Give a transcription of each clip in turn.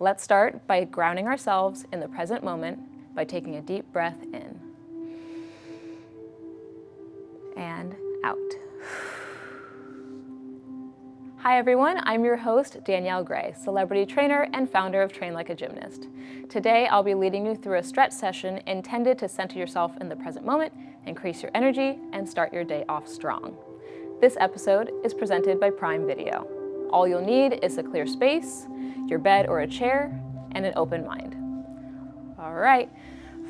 Let's start by grounding ourselves in the present moment by taking a deep breath in and out. Hi everyone, I'm your host, Danielle Gray, celebrity trainer and founder of Train Like a Gymnast. Today, I'll be leading you through a stretch session intended to center yourself in the present moment, increase your energy, and start your day off strong. This episode is presented by Prime Video. All you'll need is a clear space, your bed or a chair, and an open mind. All right,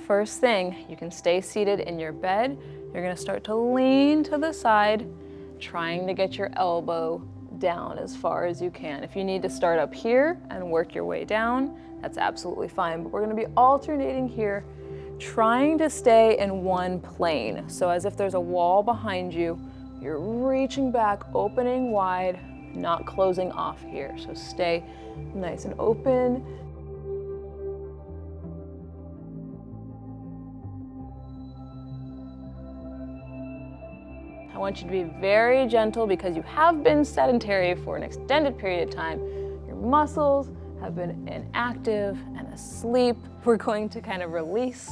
first thing, you can stay seated in your bed. You're gonna start to lean to the side, trying to get your elbow down as far as you can. If you need to start up here and work your way down, that's absolutely fine, but we're gonna be alternating here, trying to stay in one plane. So as if there's a wall behind you, you're reaching back, opening wide, not closing off here. So stay nice and open. I want you to be very gentle because you have been sedentary for an extended period of time. Your muscles have been inactive and asleep. We're going to kind of release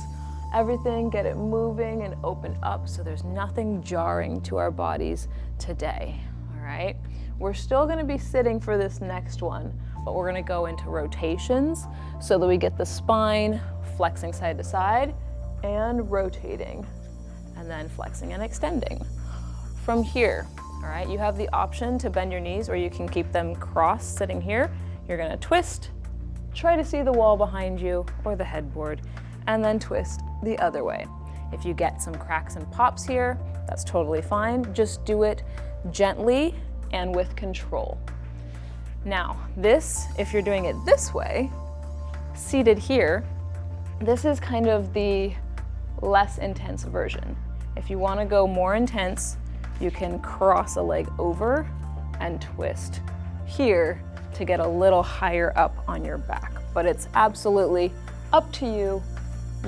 everything, get it moving and open up so there's nothing jarring to our bodies today, all right? We're still gonna be sitting for this next one, but we're gonna go into rotations so that we get the spine flexing side to side and rotating, and then flexing and extending. From here, all right, you have the option to bend your knees or you can keep them crossed sitting here. You're gonna twist, try to see the wall behind you or the headboard, and then twist the other way. If you get some cracks and pops here, that's totally fine. Just do it gently and with control. Now, this, if you're doing it this way, seated here, this is kind of the less intense version. If you wanna go more intense, you can cross a leg over and twist here to get a little higher up on your back. But it's absolutely up to you,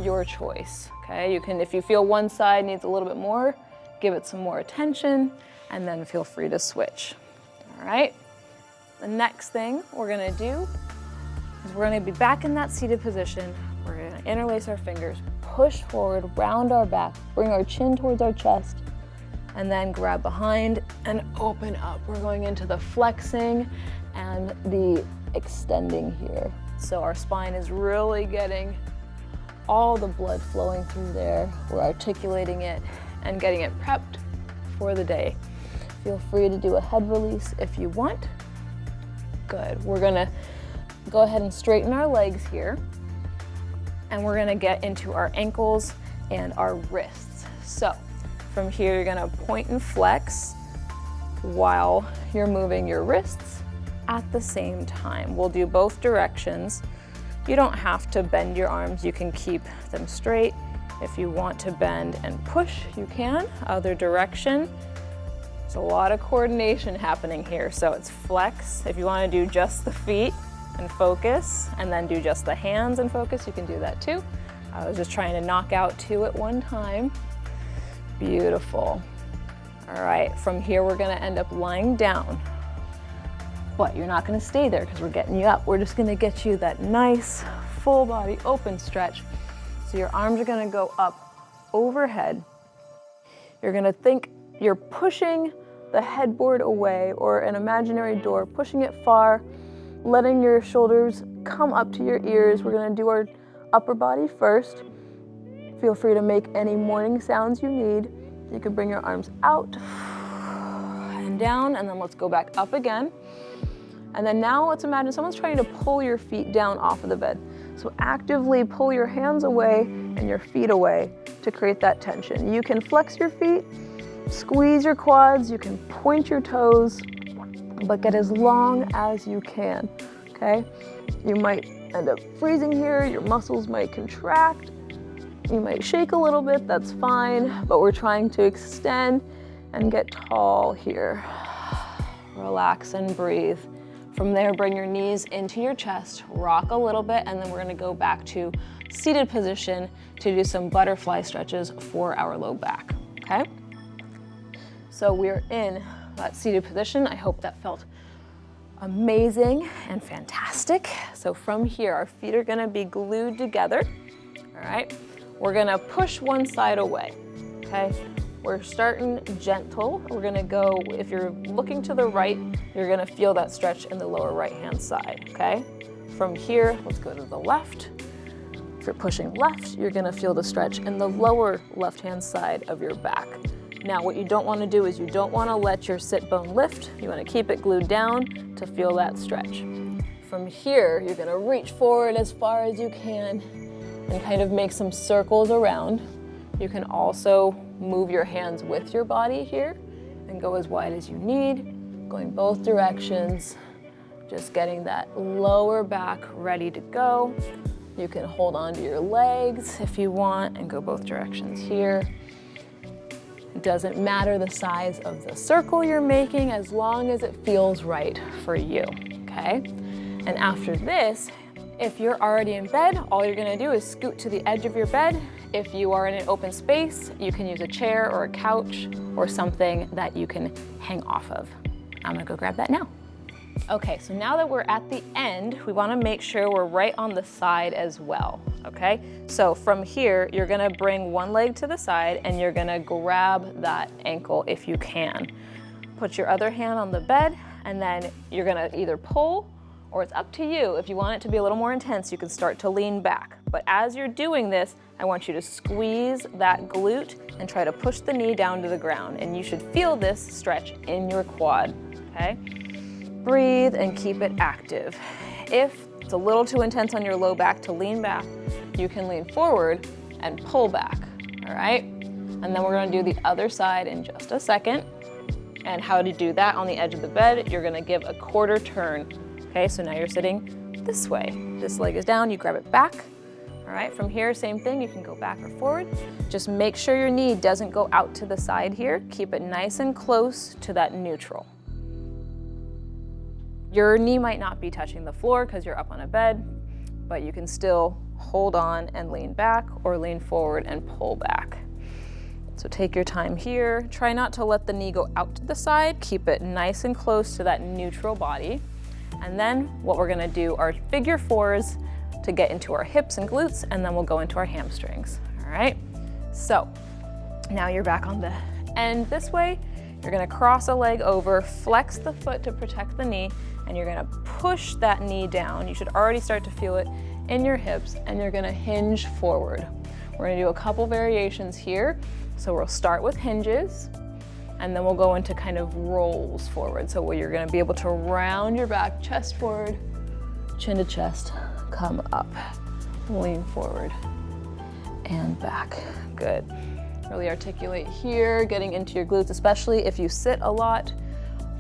your choice, okay? You can, if you feel one side needs a little bit more, give it some more attention, and then feel free to switch, all right? The next thing we're gonna do is we're gonna be back in that seated position. We're gonna interlace our fingers, push forward, round our back, bring our chin towards our chest, and then grab behind and open up. We're going into the flexing and the extending here. So our spine is really getting all the blood flowing through there. We're articulating it and getting it prepped for the day. Feel free to do a head release if you want. Good, we're gonna go ahead and straighten our legs here, and we're gonna get into our ankles and our wrists. So from here, you're gonna point and flex while you're moving your wrists at the same time. We'll do both directions. You don't have to bend your arms, you can keep them straight. If you want to bend and push, you can. Other direction. There's a lot of coordination happening here, so it's flex. If you want to do just the feet and focus, and then do just the hands and focus, you can do that too. I was just trying to knock out two at one time. Beautiful. All right, from here we're gonna end up lying down. But you're not gonna stay there because we're getting you up. We're just gonna get you that nice full body open stretch. So your arms are gonna go up overhead. You're gonna think you're pushing the headboard away or an imaginary door, pushing it far, letting your shoulders come up to your ears. We're gonna do our upper body first. Feel free to make any morning sounds you need. You can bring your arms out and down, and then let's go back up again. And then now let's imagine someone's trying to pull your feet down off of the bed. So actively pull your hands away and your feet away to create that tension. You can flex your feet, squeeze your quads, you can point your toes, but get as long as you can, okay? You might end up freezing here, your muscles might contract, you might shake a little bit, that's fine, but we're trying to extend and get tall here. Relax and breathe. From there, bring your knees into your chest, rock a little bit, and then we're gonna go back to seated position to do some butterfly stretches for our low back, okay? So we're in that seated position. I hope that felt Amazing and fantastic. So from here, our feet are gonna be glued together, all right? We're gonna push one side away, okay? We're starting gentle. We're gonna go, if you're looking to the right, you're gonna feel that stretch in the lower right-hand side, okay? From here, let's go to the left. If you're pushing left, you're gonna feel the stretch in the lower left-hand side of your back. Now, what you don't wanna do is you don't wanna let your sit bone lift. You wanna keep it glued down to feel that stretch. From here, you're gonna reach forward as far as you can and kind of make some circles around. You can also move your hands with your body here and go as wide as you need, going both directions, just getting that lower back ready to go. You can hold on to your legs if you want and go both directions here. It doesn't matter the size of the circle you're making as long as it feels right for you, okay? And after this, if you're already in bed, all you're gonna do is scoot to the edge of your bed. If you are in an open space, you can use a chair or a couch or something that you can hang off of. I'm gonna go grab that now. Okay, so now that we're at the end, we wanna make sure we're right on the side as well, okay? So from here, you're gonna bring one leg to the side and you're gonna grab that ankle if you can. Put your other hand on the bed and then you're gonna either pull, or it's up to you. If you want it to be a little more intense, you can start to lean back. But as you're doing this, I want you to squeeze that glute and try to push the knee down to the ground. And you should feel this stretch in your quad, okay? Breathe and keep it active. If it's a little too intense on your low back to lean back, you can lean forward and pull back, all right? And then we're gonna do the other side in just a second. And how to do that on the edge of the bed, you're gonna give a quarter turn. Okay, so now you're sitting this way. This leg is down, you grab it back. All right, from here, same thing, you can go back or forward. Just make sure your knee doesn't go out to the side here. Keep it nice and close to that neutral. Your knee might not be touching the floor because you're up on a bed, but you can still hold on and lean back or lean forward and pull back. So take your time here. Try not to let the knee go out to the side. Keep it nice and close to that neutral body. And then what we're gonna do are figure fours to get into our hips and glutes, and then we'll go into our hamstrings, all right? So now you're back on the end this way. You're gonna cross a leg over, flex the foot to protect the knee, and you're gonna push that knee down. You should already start to feel it in your hips, and you're gonna hinge forward. We're gonna do a couple variations here. So we'll start with hinges, and then we'll go into kind of rolls forward. So where you're gonna be able to round your back, chest forward, chin to chest, come up, lean forward, and back. Good. Really articulate here, getting into your glutes, especially if you sit a lot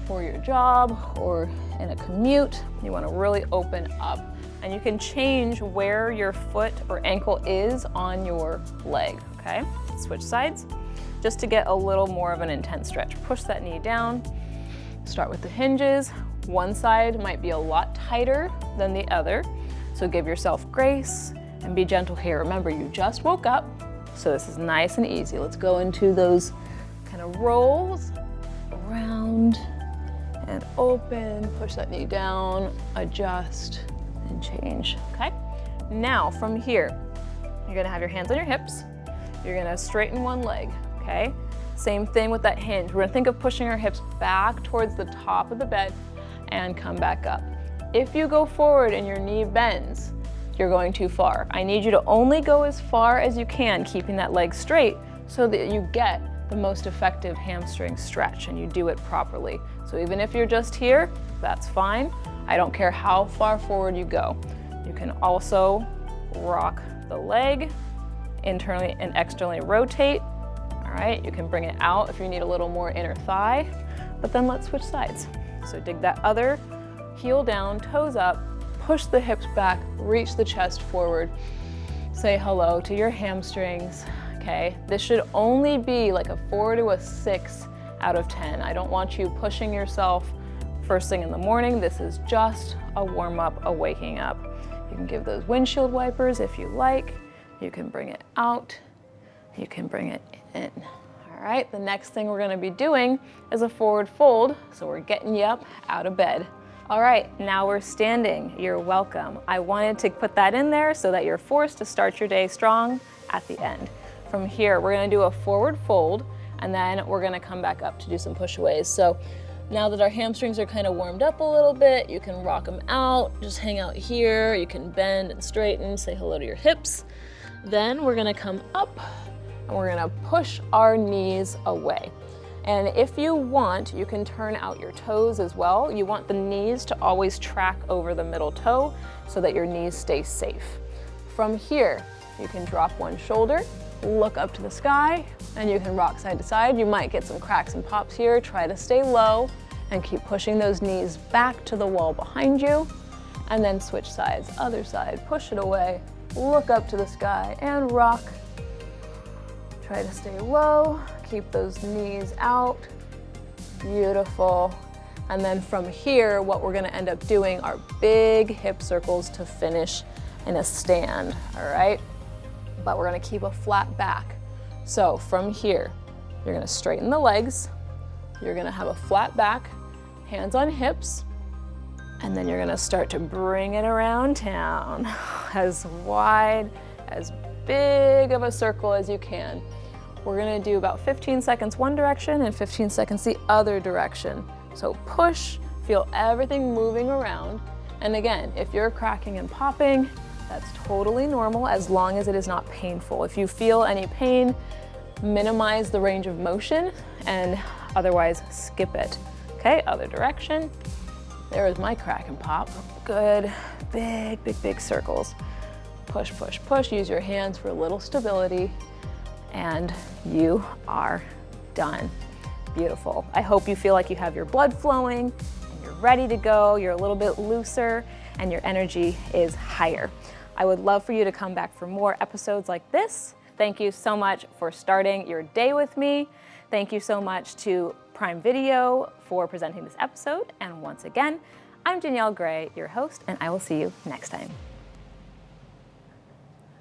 for your job or in a commute. You wanna really open up, and you can change where your foot or ankle is on your leg, okay? Switch sides, just to get a little more of an intense stretch. Push that knee down, start with the hinges. One side might be a lot tighter than the other, so give yourself grace and be gentle here. Remember, you just woke up, so this is nice and easy. Let's go into those kind of rolls, around and open, push that knee down, adjust and change, okay? Now from here, you're gonna have your hands on your hips. You're gonna straighten one leg, okay? Same thing with that hinge. We're gonna think of pushing our hips back towards the top of the bed and come back up. If you go forward and your knee bends, you're going too far. I need you to only go as far as you can, keeping that leg straight so that you get the most effective hamstring stretch and you do it properly. So even if you're just here, that's fine. I don't care how far forward you go. You can also rock the leg, internally and externally rotate. All right, you can bring it out if you need a little more inner thigh, but then let's switch sides. So dig that other heel down, toes up, push the hips back, reach the chest forward. Say hello to your hamstrings, okay? This should only be like a 4 to a 6 out of 10. I don't want you pushing yourself first thing in the morning. This is just a warm up, a waking up. You can give those windshield wipers if you like. You can bring it out, you can bring it in. All right, the next thing we're gonna be doing is a forward fold. So we're getting you up out of bed. All right, now we're standing. You're welcome. I wanted to put that in there so that you're forced to start your day strong at the end. From here, we're gonna do a forward fold, and then we're gonna come back up to do some push-aways. So now that our hamstrings are kind of warmed up a little bit, you can rock them out, just hang out here. You can bend and straighten, say hello to your hips. Then we're gonna come up and we're gonna push our knees away. And if you want, you can turn out your toes as well. You want the knees to always track over the middle toe so that your knees stay safe. From here, you can drop one shoulder, look up to the sky, and you can rock side to side. You might get some cracks and pops here. Try to stay low and keep pushing those knees back to the wall behind you. And then switch sides, other side, push it away, look up to the sky and rock. Try to stay low, keep those knees out. Beautiful. And then from here, what we're gonna end up doing are big hip circles to finish in a stand, all right? But we're gonna keep a flat back. So from here, you're gonna straighten the legs, you're gonna have a flat back, hands on hips, and then you're gonna start to bring it around town, as wide, as big of a circle as you can. We're gonna do about 15 seconds one direction and 15 seconds the other direction. So push, feel everything moving around. And again, if you're cracking and popping, that's totally normal as long as it is not painful. If you feel any pain, minimize the range of motion and otherwise skip it. Okay, other direction. There is my crack and pop. Good, big, big, big circles. Push, push, push. Use your hands for a little stability. And you are done. Beautiful. I hope you feel like you have your blood flowing and you're ready to go. You're a little bit looser and your energy is higher. I would love for you to come back for more episodes like this. Thank you so much for starting your day with me. Thank you so much to Prime Video for presenting this episode. And once again, I'm Danielle Gray, your host, and I will see you next time.